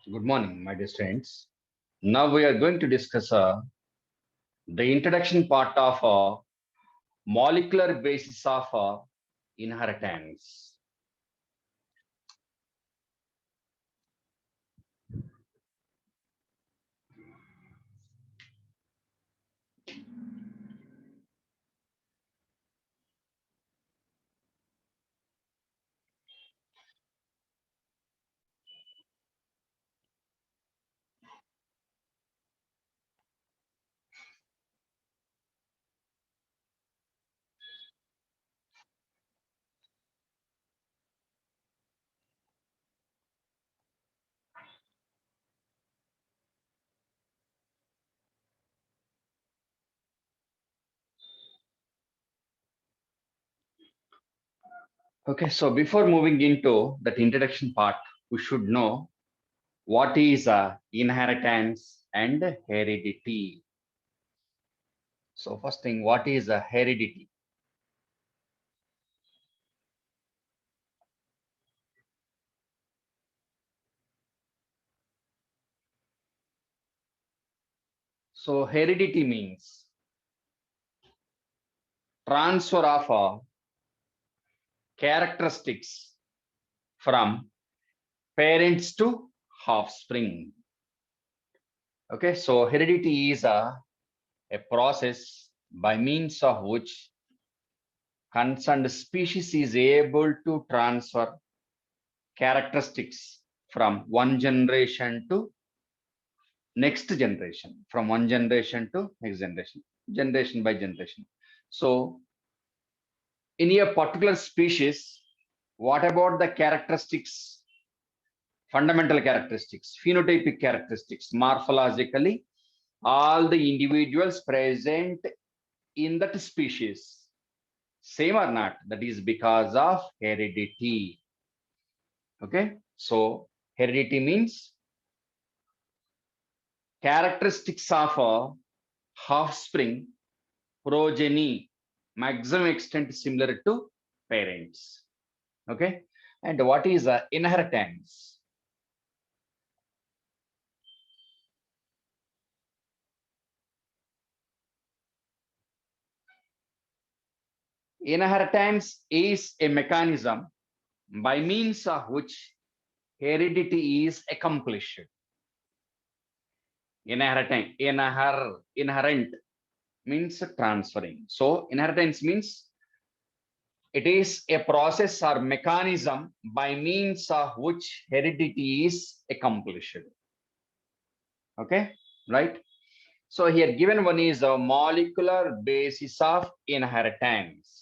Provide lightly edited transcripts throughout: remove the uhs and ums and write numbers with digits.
Good morning, my dear students. Now we are going to discuss the introduction part of molecular basis of inheritance. Okay, so before moving into that introduction part, we should know what is inheritance and heredity. So first thing, what is heredity? So heredity means transfer of characteristics from parents to offspring. Okay, so heredity is a process by means of which concerned species is able to transfer characteristics from one generation to next generation, from one generation to next generation, generation by generation. So, in a particular species, what about the characteristics, fundamental characteristics, phenotypic characteristics, morphologically, all the individuals present in that species same or not, that is because of heredity. Okay, so heredity means characteristics of a offspring progeny maximum extent similar to parents. Okay, and what is inheritance? Inheritance is a mechanism by means of which heredity is accomplished. Inherent means transferring. So inheritance means it is a process or mechanism by means of which heredity is accomplished. Okay, right? So here given one is a molecular basis of inheritance.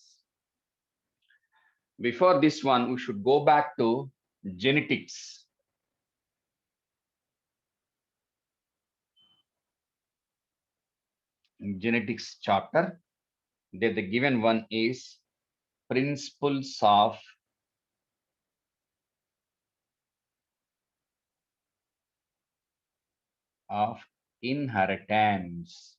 Before this one, we should go back to genetics. Genetics chapter. There the given one is principles of inheritance.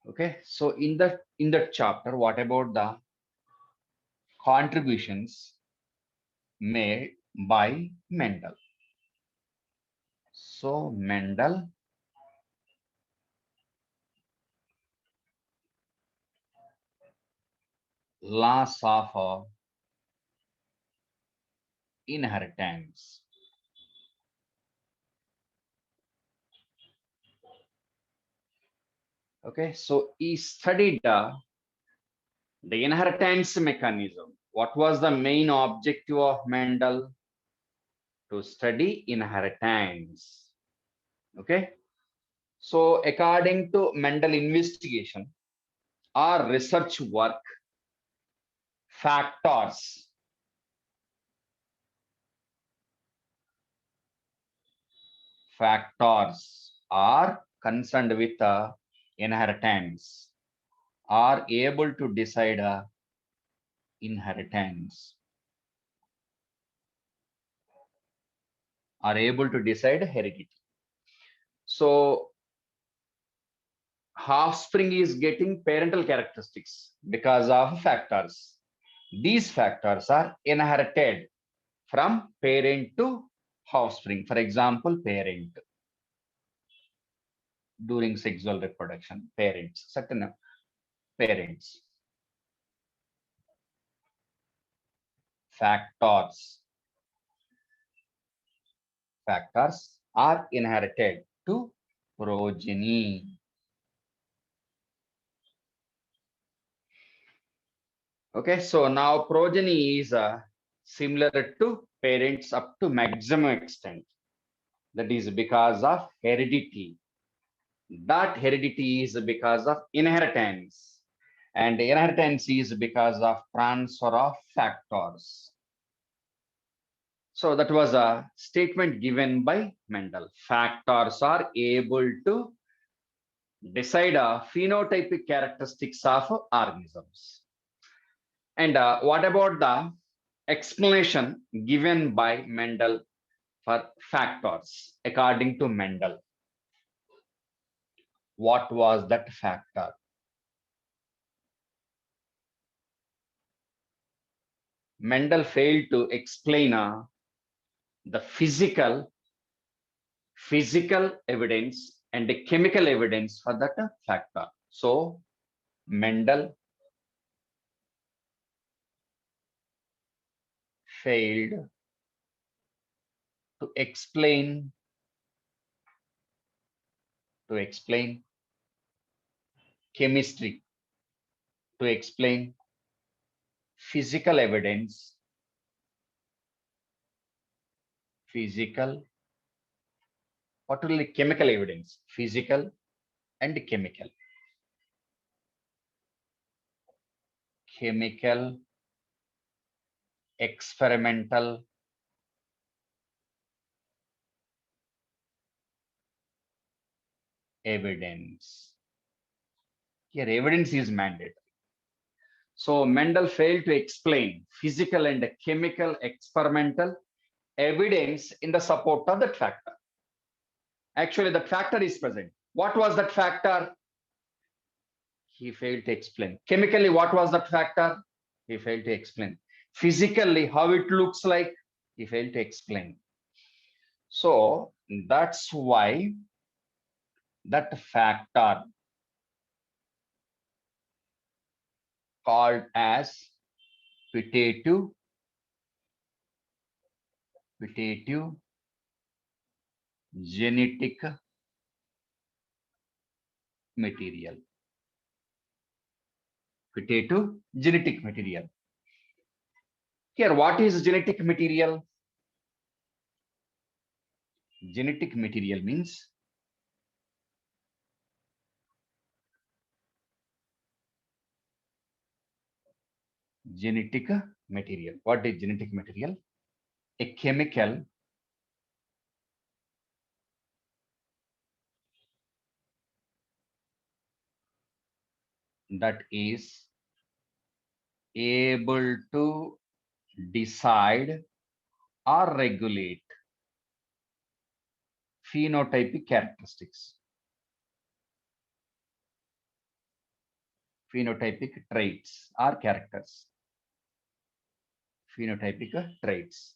Okay, so in that chapter, what about the contributions made by Mendel? So Mendel laws of inheritance. Okay, so he studied the inheritance mechanism. What was the main objective of Mendel? To study inheritance. Okay, so according to Mendel investigation or research work, factors are concerned with inheritance are able to decide inheritance are able to decide heredity. So offspring is getting parental characteristics because of factors. These factors are inherited from parent to offspring. For example, parent during sexual reproduction, parents, certain parents. Factors are inherited to progeny. Okay, so now progeny is similar to parents up to maximum extent. That is because of heredity. That heredity is because of inheritance. And inheritance is because of transfer of factors. So that was a statement given by Mendel. Factors are able to decide phenotypic characteristics of organisms. And what about the explanation given by Mendel for factors according to Mendel? What was that factor? Mendel failed to explain the physical evidence and the chemical evidence for that factor. So Mendel failed to explain chemistry, to explain physical evidence, particularly chemical evidence, physical and chemical, experimental evidence. Here, evidence is mandatory. So Mendel failed to explain physical and chemical experimental evidence in the support of that factor. Actually, that factor is present. What was that factor? He failed to explain. Chemically, what was that factor? He failed to explain. Physically, how it looks like? He failed to explain. So that's why that factor called as putative genetic material. Putative genetic material. Here, what is genetic material? Genetic material means genetic material. What is genetic material? A chemical that is able to decide or regulate phenotypic characteristics, phenotypic traits or characters, phenotypic traits.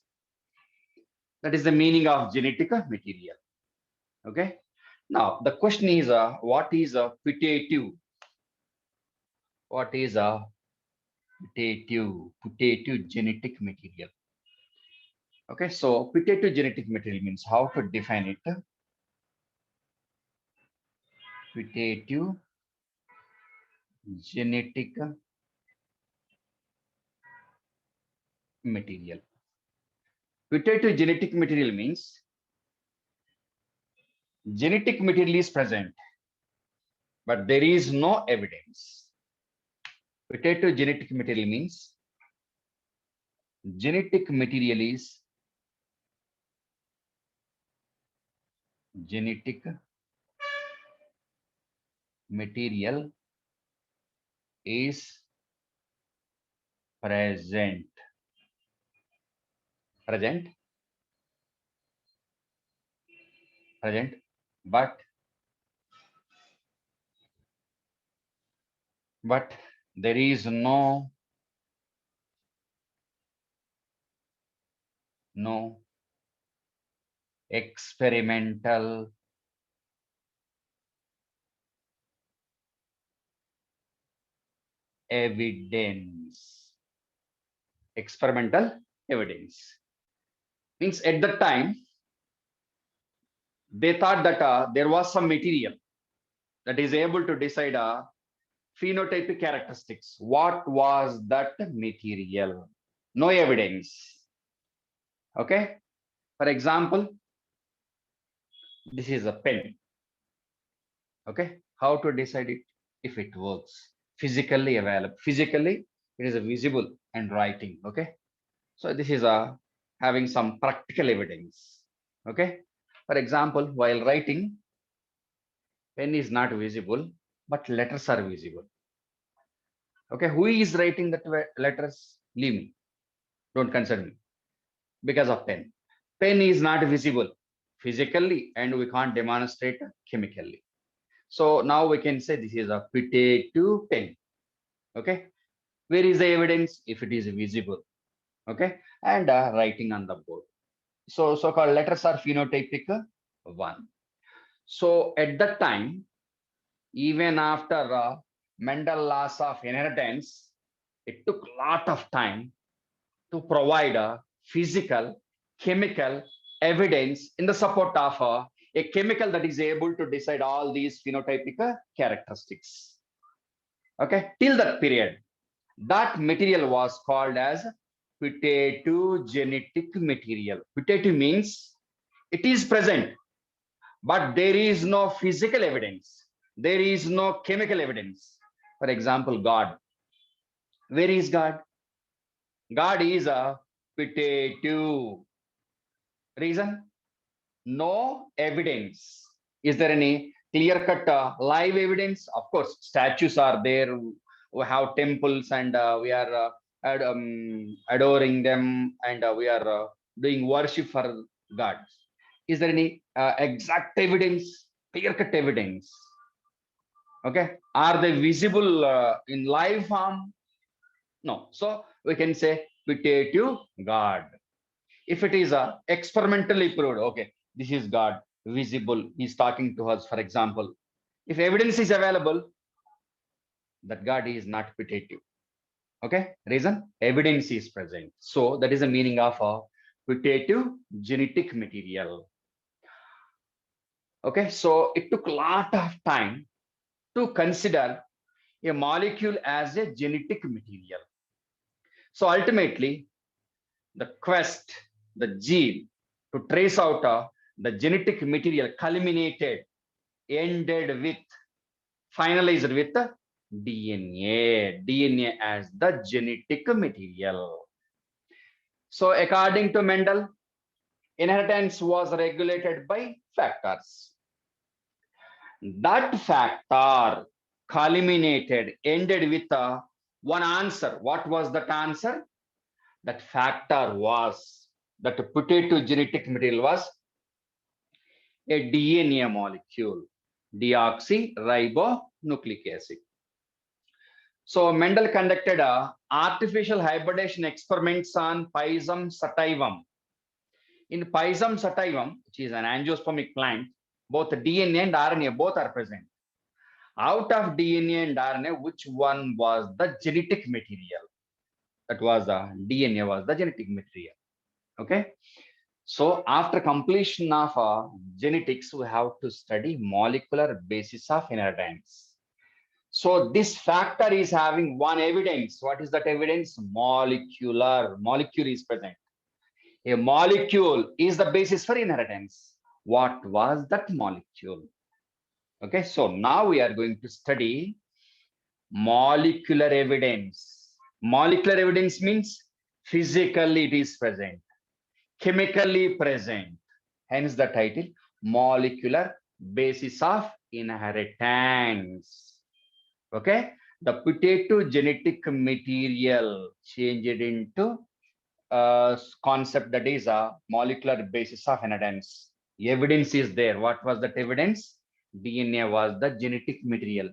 That is the meaning of genetic material. Okay. Now the question is, what is a putative? What is a putative genetic material? Okay, so putative genetic material means how to define it. Putative genetic material. Putative genetic material means genetic material is present, but there is no evidence. Putative genetic material means genetic material is present, but there is no No. Experimental evidence. Experimental evidence means at the time they thought that there was some material that is able to decide phenotypic characteristics. What was that material? No evidence. Okay. For example, this is a pen. Okay. How to decide it? If it works. Physically available. Physically, it is visible and writing. Okay. So this is having some practical evidence. Okay. For example, while writing, pen is not visible, but letters are visible. Okay. Who is writing that letters? Leave me. Don't concern me. Because of pen. Pen is not visible physically and we can't demonstrate chemically. So now we can say this is a potato pen. Okay. Where is the evidence? If it is visible. Okay. And writing on the board. So so-called letters are phenotypic one. So at that time, even after Mendel laws of inheritance, it took a lot of time to provide a physical, chemical evidence in the support of a chemical that is able to decide all these phenotypic characteristics. Okay, till that period, that material was called as phytogenetic material. Phytative means it is present, but there is no physical evidence. There is no chemical evidence. For example, God. Where is God? God is a phytative. Reason? No evidence. Is there any clear-cut live evidence? Of course, statues are there. We have temples and we are adoring them and we are doing worship for God. Is there any exact evidence, clear-cut evidence? Okay. Are they visible in live form? No. So we can say putative God. If it is experimentally proved, okay, this is God, visible, he's talking to us, for example. If evidence is available, that God is not putative. Okay, reason? Evidence is present. So that is the meaning of a putative genetic material. Okay, so it took a lot of time to consider a molecule as a genetic material. So ultimately, the quest, the gene to trace out the genetic material culminated, ended with, finalized with DNA. DNA as the genetic material. So according to Mendel, inheritance was regulated by factors. That factor culminated, ended with one answer. What was that answer? That factor was, that putative genetic material was a DNA molecule, deoxyribonucleic acid. So Mendel conducted artificial hybridization experiments on Pisum sativum. In Pisum sativum, which is an angiospermic plant, both DNA and RNA both are present. Out of DNA and RNA, which one was the genetic material? That was DNA was the genetic material. Okay. So after completion of genetics, we have to study molecular basis of inheritance. So this factor is having one evidence. What is that evidence? Molecular. Molecule is present. A molecule is the basis for inheritance. What was that molecule? Okay, so now we are going to study molecular evidence. Molecular evidence means physically it is present, chemically present. Hence the title, molecular basis of inheritance. Okay, the putative genetic material changed into a concept that is a molecular basis of inheritance. Evidence is there. What was that evidence? DNA was the genetic material.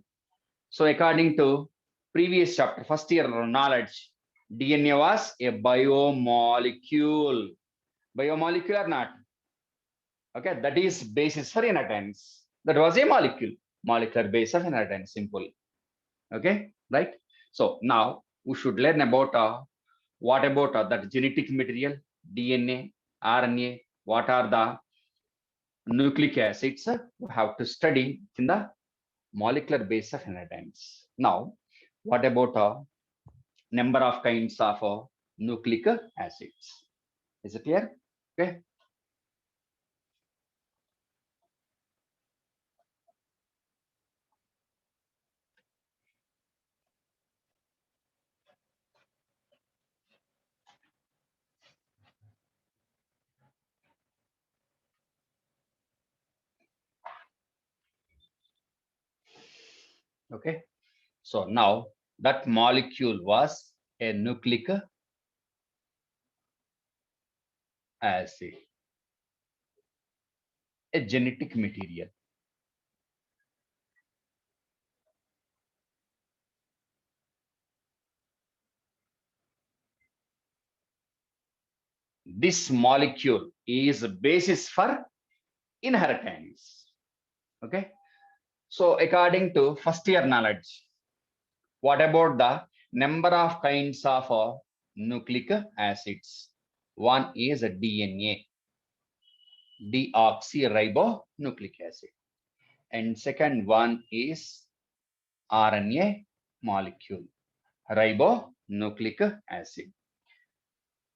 So according to previous chapter, first year knowledge, DNA was a biomolecule. Biomolecule or not? Okay, that is basis for inheritance. That was a molecule, molecular base of inheritance, simple. Okay, right? So now we should learn about what about that genetic material, DNA, RNA, what are the nucleic acids we have to study in the molecular base of inheritance. Now, what about number of kinds of nucleic acids? Is it clear? Okay. Okay. So now that molecule was a nucleic acid, a genetic material. This molecule is a basis for inheritance. Okay. So according to first year knowledge, what about the number of kinds of nucleic acids? One is a DNA, deoxyribonucleic acid, and second one is RNA molecule, ribonucleic acid.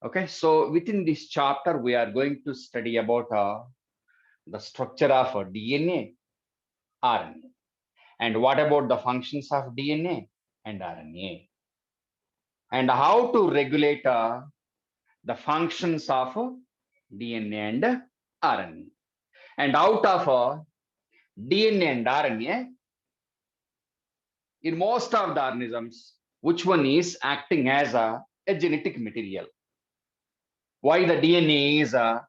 Okay, so within this chapter, we are going to study about the structure of DNA, RNA, and what about the functions of DNA and RNA, and how to regulate the functions of DNA and RNA. And out of DNA and RNA, in most of the organisms, which one is acting as a genetic material? Why the DNA is a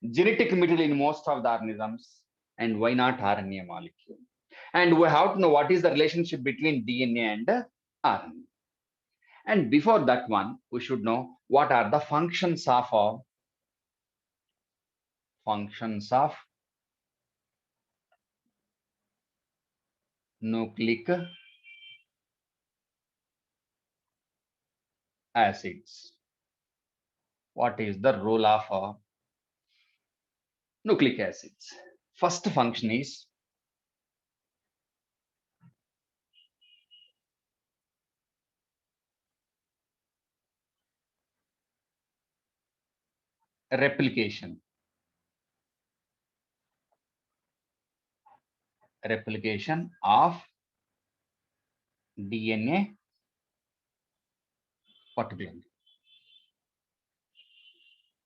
genetic material in most of the organisms, and why not RNA molecule? And we have to know what is the relationship between DNA and RNA. And before that one, we should know what are the functions of nucleic acids. What is the role of nucleic acids? First function is replication. Replication of DNA particularly,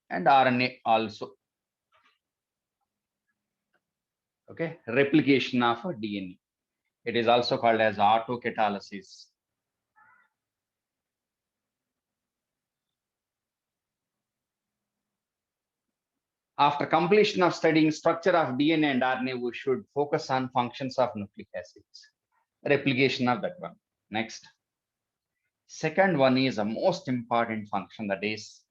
and RNA also. Okay, replication of DNA. It is also called as autocatalysis. After completion of studying structure of DNA and RNA, we should focus on functions of nucleic acids. Replication of that one. Next. Second one is a most important function, that is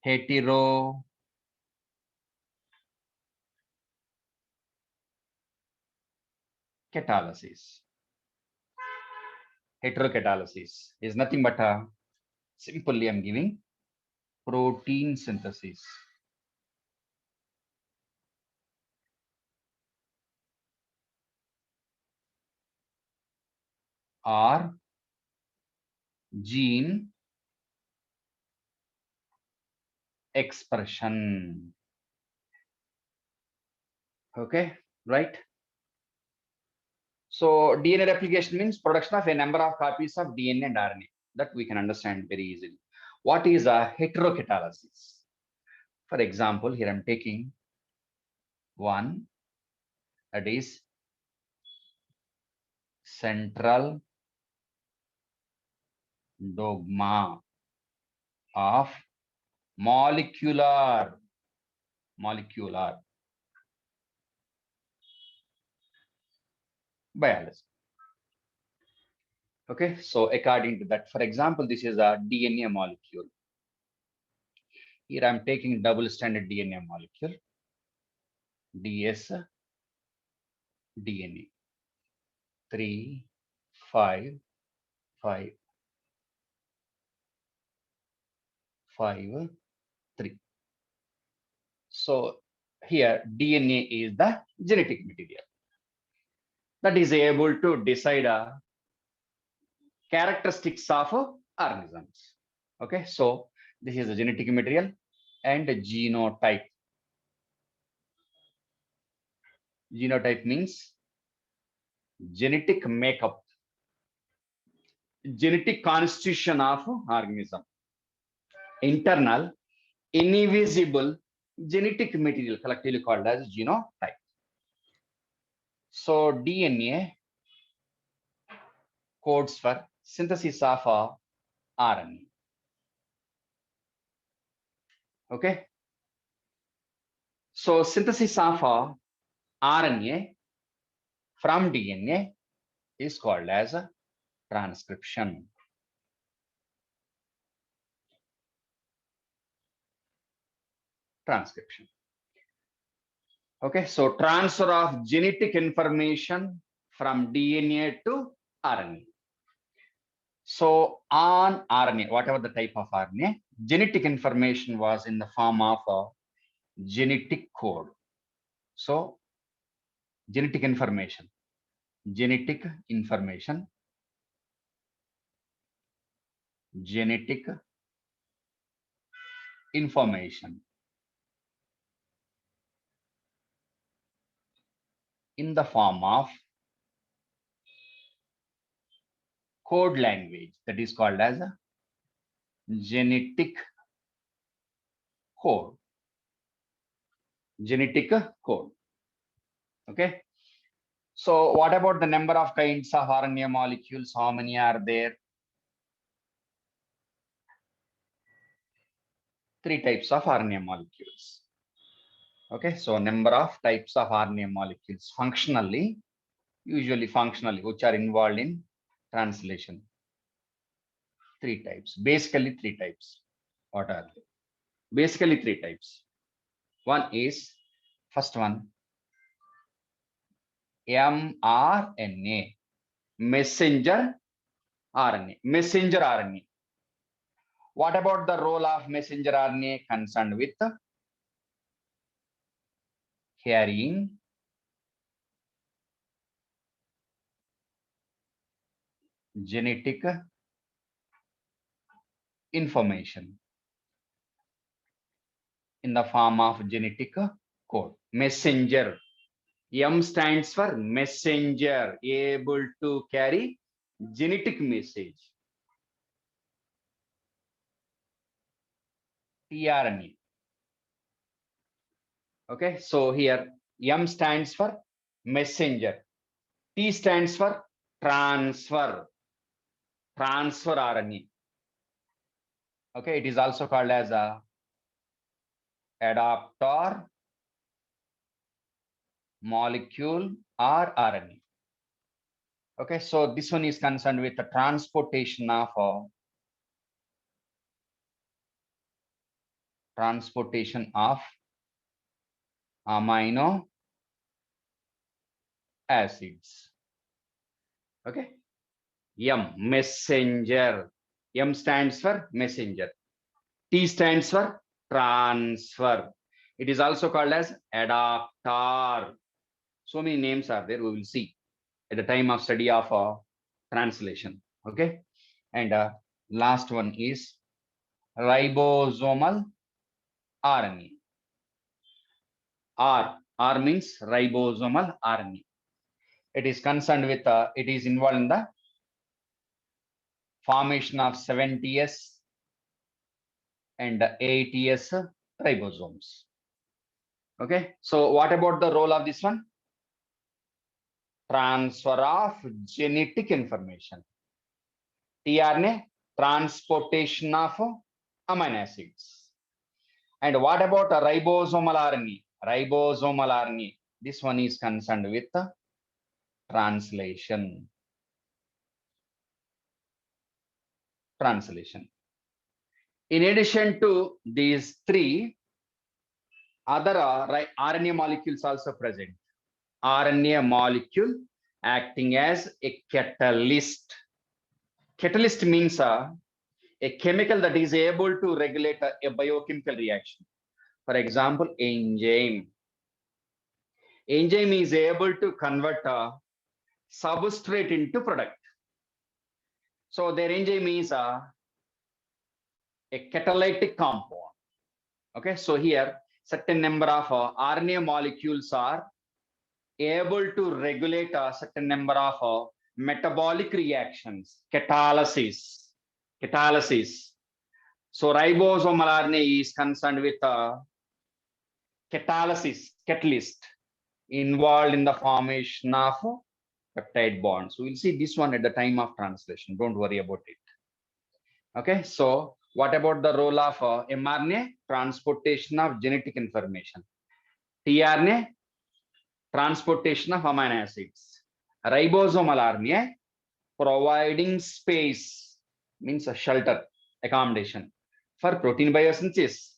heterocatalysis. Heterocatalysis is nothing but simply I'm giving protein synthesis. Or gene expression. Okay, right? So DNA replication means production of a number of copies of DNA and RNA. That we can understand very easily. What is a heterocatalysis? For example, here I'm taking one, that is central dogma of molecular biology. Okay, so according to that, for example, this is a DNA molecule. Here I'm taking double stranded DNA molecule, DS DNA 3, 5, 5, 5, 3. So here DNA is the genetic material that is able to decide characteristics of organisms. Okay, so this is the genetic material and genotype. Genotype means genetic makeup, genetic constitution of organism, internal, invisible genetic material collectively called as genotype. So DNA codes for synthesis of RNA. Okay. So synthesis of RNA from DNA is called as transcription. Transcription. Okay, so transfer of genetic information from DNA to RNA. So on RNA, whatever the type of RNA, genetic information was in the form of a genetic code. So genetic information, genetic information, genetic information in the form of code language that is called as a genetic code. Genetic code. Okay. So what about the number of kinds of RNA molecules? How many are there? 3 types of RNA molecules. Okay, so number of types of RNA molecules functionally, usually functionally, which are involved in translation. 3 types, basically 3 types. What are they? Basically 3 types. One is, first one, mRNA, messenger RNA, messenger RNA. What about the role of messenger RNA? Concerned with carrying genetic information in the form of genetic code. Messenger. M stands for messenger, able to carry genetic message. tRNA. Okay, so here M stands for messenger. T stands for transfer. Transfer RNA. Okay, it is also called as a adapter molecule or RNA. Okay, so this one is concerned with the transportation of amino acids. Okay, M, messenger. M stands for messenger. T stands for transfer. It is also called as adapter. So many names are there. We will see at the time of study of translation. Okay, and last one is ribosomal RNA. R means ribosomal RNA. It is concerned with it is involved in the formation of 70S and 80S ribosomes. Okay, so what about the role of this one? Transfer of genetic information. tRNA, transportation of amino acids. And what about a ribosomal RNA? Ribosomal RNA. This one is concerned with translation. Translation. In addition to these three, other RNA molecules also present. RNA molecule acting as a catalyst. Catalyst means a chemical that is able to regulate a biochemical reaction. For example, enzyme. Enzyme is able to convert a substrate into product. So their enzyme is a catalytic compound. Okay, so here certain number of RNA molecules are able to regulate a certain number of metabolic reactions, catalysis. Catalysis. So ribosomal RNA is concerned with catalysis, catalyst involved in the formation of peptide bonds. So we'll see this one at the time of translation. Don't worry about it. Okay, so what about the role of mRNA? Transportation of genetic information. tRNA, transportation of amino acids. Ribosomal RNA, providing space, means a shelter, accommodation for protein biosynthesis,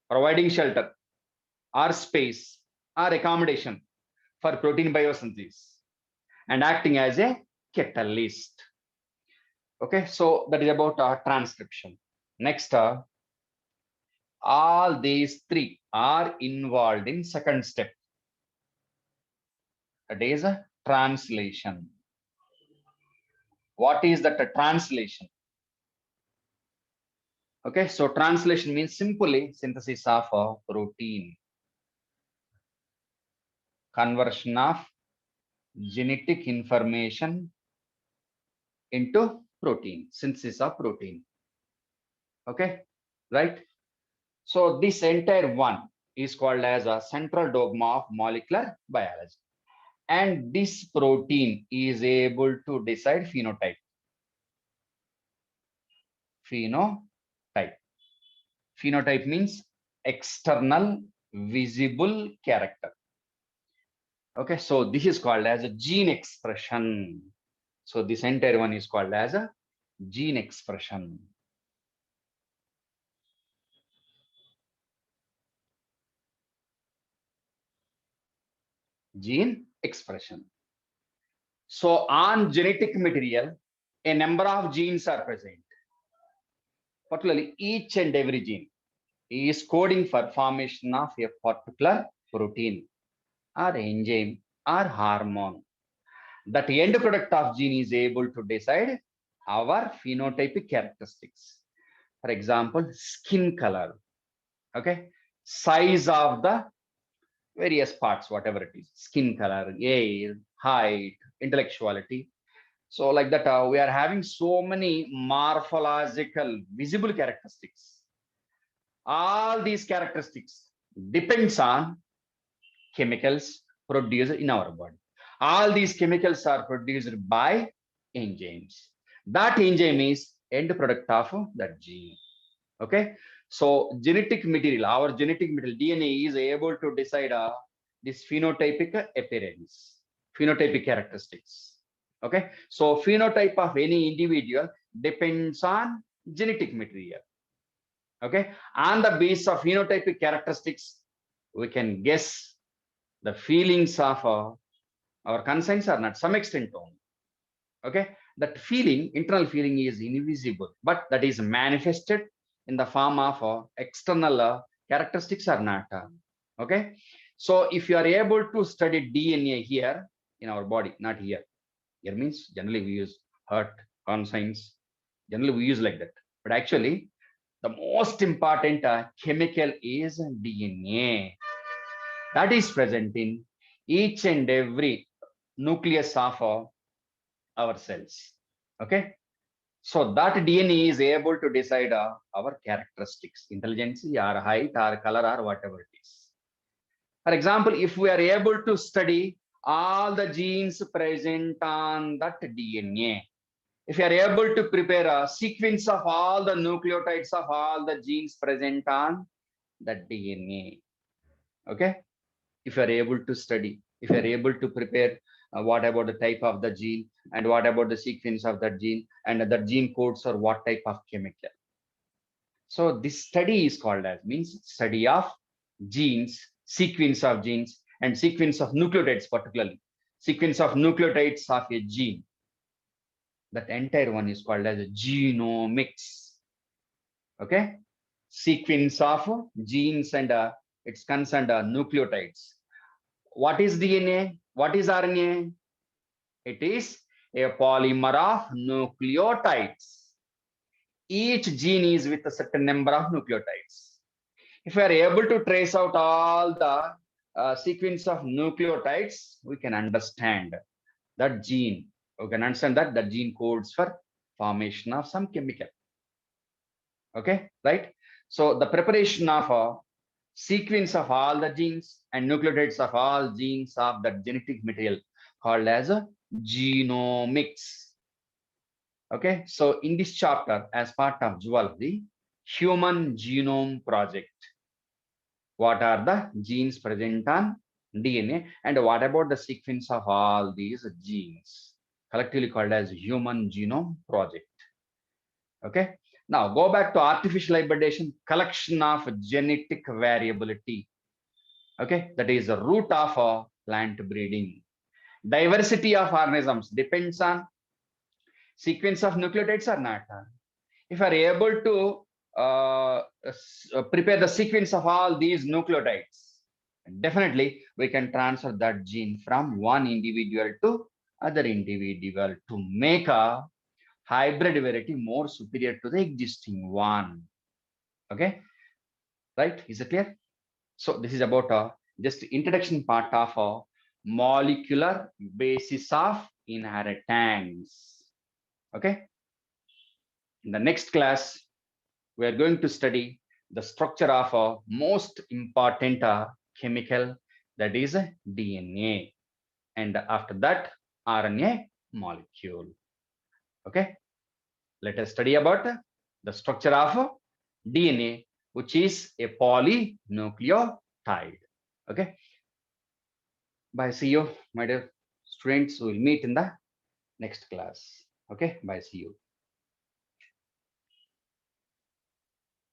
providing shelter or space or accommodation for protein biosynthesis and acting as a catalyst. Okay, so that is about transcription. Next, all these three are involved in second step. That is a translation. What is that translation? Okay, so translation means simply synthesis of a protein, conversion of genetic information into protein, synthesis of protein. Okay, right? So this entire one is called as a central dogma of molecular biology. And this protein is able to decide phenotype. Phenotype. Phenotype means external visible character. Okay, so this is called as a gene expression. So this entire one is called as a gene expression. Gene expression. So on genetic material, a number of genes are present. Particularly each and every gene is coding for formation of a particular protein or enzyme or hormone. That end product of gene is able to decide our phenotypic characteristics. For example, skin color, okay, size of the various parts, whatever it is, skin color, age, height, intellectuality. So like that, we are having so many morphological visible characteristics. All these characteristics depends on chemicals produced in our body. All these chemicals are produced by enzymes. That enzyme is end product of that gene. Okay, so genetic material, our genetic material DNA is able to decide this phenotypic appearance, phenotypic characteristics. Okay, so phenotype of any individual depends on genetic material. Okay, on the basis of phenotypic characteristics, we can guess the feelings of our concerns are not some extent only. Okay, that feeling, internal feeling is invisible, but that is manifested in the form of external characteristics are not. Okay, so if you are able to study DNA here in our body, not here. Here means generally we use heart, conscience. Generally we use like that, but actually the most important chemical is DNA. That is present in each and every nucleus of our cells. Okay, so that DNA is able to decide our characteristics, intelligence or height or color or whatever it is. For example, if we are able to study all the genes present on that DNA, if you are able to prepare a sequence of all the nucleotides of all the genes present on that DNA, okay, if you are able to study, if you are able to prepare what about the type of the gene and what about the sequence of that gene and that gene codes or what type of chemical. So this study is called as means study of genes, sequence of genes, and sequence of nucleotides, particularly sequence of nucleotides of a gene. That entire one is called as a genomics. Okay, sequence of genes and it's concerned nucleotides. What is DNA? What is RNA? It is a polymer of nucleotides. Each gene is with a certain number of nucleotides. If we are able to trace out all the sequence of nucleotides, we can understand that gene. We can understand that the gene codes for formation of some chemical. Okay, right? So the preparation of a sequence of all the genes and nucleotides of all genes of that genetic material called as a genomics. Okay, so in this chapter, as part of zoology, Human Genome Project, what are the genes present on DNA and what about the sequence of all these genes, collectively called as Human Genome Project. Okay, now go back to artificial hybridization, collection of genetic variability. Okay, that is the root of plant breeding. Diversity of organisms depends on sequence of nucleotides or not. If you are able to prepare the sequence of all these nucleotides, definitely we can transfer that gene from one individual to other individual to make a hybrid variety more superior to the existing one. Okay, right? Is it clear? So this is about just introduction part of a molecular basis of inheritance. Okay. In the next class, we are going to study the structure of a most important chemical, that is DNA, and after that RNA molecule. Okay, let us study about the structure of DNA, which is a polynucleotide. Okay, bye, see you, my dear students. We will meet in the next class. Okay, bye, see you.